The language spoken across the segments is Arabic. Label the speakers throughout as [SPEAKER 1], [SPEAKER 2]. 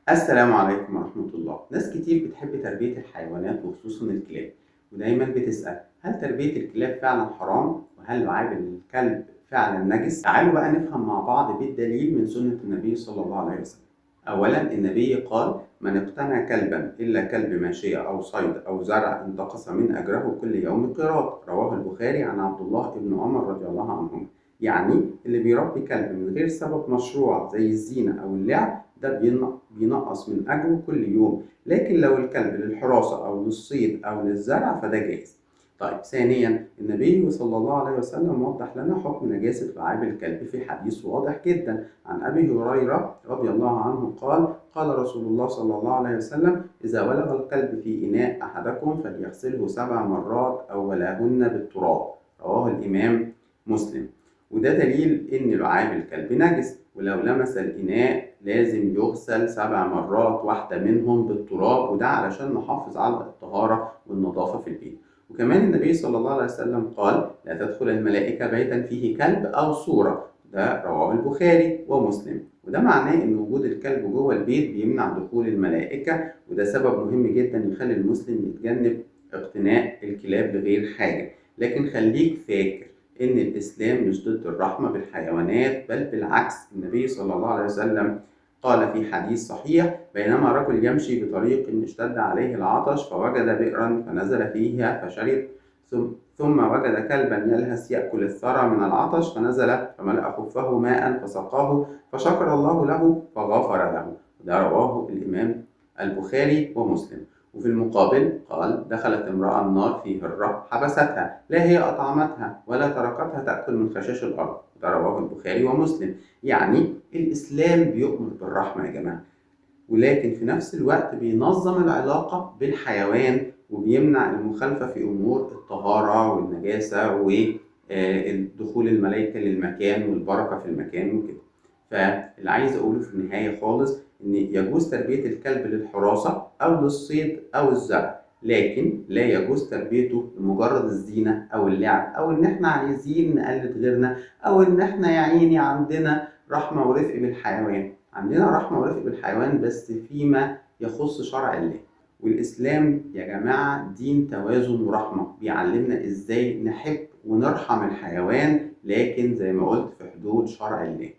[SPEAKER 1] السلام عليكم ورحمة الله. ناس كتير بتحب تربية الحيوانات وخصوصا الكلاب، ودايما بتسأل هل تربية الكلاب فعلا حرام؟ وهل لعاب الكلب فعلا نجس؟ تعالوا بقى نفهم مع بعض بالدليل من سنة النبي صلى الله عليه وسلم. أولا النبي قال: من اقتنى كلبا إلا كلب ماشية أو صيد أو زرع انتقص من أجره كل يوم قيراط. رواه البخاري عن عبد الله بن عمر رضي الله عنهما. يعني اللي بيربي كلب من غير سبب مشروع زي الزينة أو اللعب ده بينقص من أجره كل يوم، لكن لو الكلب للحراسة أو للصيد أو للزرع فده جائز. طيب ثانيا النبي صلى الله عليه وسلم وضح لنا حكم نجاسة لعاب الكلب في حديث واضح جدا عن أبي هريرة رضي الله عنه قال: قال رسول الله صلى الله عليه وسلم: إذا ولغ الكلب في إناء أحدكم فليغسله 7 مرات أولهن بالتراب. رواه الإمام مسلم. وده دليل إن لعاب الكلب نجس، ولو لمس الإناء لازم يغسل 7 مرات، واحدة منهم بالتراب، وده علشان نحافظ على الطهارة والنظافة في البيت. وكمان النبي صلى الله عليه وسلم قال: لا تدخل الملائكة بيتا فيه كلب أو صورة. ده رواه البخاري ومسلم. وده معناه إن وجود الكلب جوه البيت بيمنع دخول الملائكة، وده سبب مهم جدا يخلي المسلم يتجنب اقتناء الكلاب لغير حاجة. لكن خليك فاكر إن الإسلام مش ضد الرحمة بالحيوانات، بل بالعكس. النبي صلى الله عليه وسلم قال في حديث صحيح: بينما رجل يمشي بطريق اشتد عليه العطش فوجد بئرا فنزل فيها فشرب، ثم وجد كلبا يلهث يأكل الثرى من العطش فنزل فملأ خفه ماء فسقاه فشكر الله له فغفر له. ده رواه الإمام البخاري ومسلم. وفي المقابل قال: دخلت امرأة النار في هرة حبستها، لا هي أطعمتها ولا تركتها تأكل من خشاش الأرض. ده رواه البخاري ومسلم. يعني الإسلام بيؤمر بالرحمة يا جماعة، ولكن في نفس الوقت بينظم العلاقة بالحيوان وبيمنع المخالفة في أمور الطهارة والنجاسة ودخول الملائكة للمكان والبركة في المكان وكده. فاللي عايز أقوله في النهاية خالص إن يجوز تربية الكلب للحراسة أو للصيد أو الزرع، لكن لا يجوز تربيته لمجرد الزينة أو اللعب أو إن إحنا عايزين نقلد غيرنا، أو إن إحنا يا عيني عندنا رحمة ورفق بالحيوان. عندنا رحمة ورفق بالحيوان بس فيما يخص شرع الله. والإسلام يا جماعة دين توازن ورحمة، بيعلمنا إزاي نحب ونرحم الحيوان، لكن زي ما قلت في حدود شرع الله.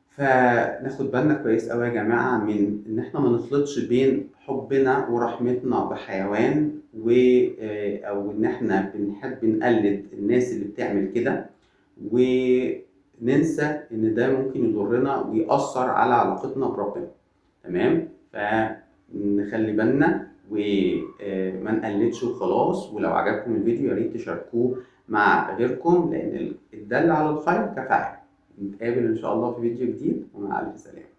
[SPEAKER 1] فناخد بالنا كويس قوي يا جماعة من إن إحنا ما نخلطش بين حبنا ورحمتنا بحيوان أو إن إحنا بنحب نقلد الناس اللي بتعمل كده، وننسى إن ده ممكن يضرنا ويأثر على علاقتنا بربنا. تمام؟ فنخلي بالنا وما نقلدش وخلاص. ولو عجبكم الفيديو يا ريت تشاركوه مع غيركم، لأن الدل على الخير كفاعل. نتقابل إن شاء الله في فيديو جديد، ومع ألف سلامة.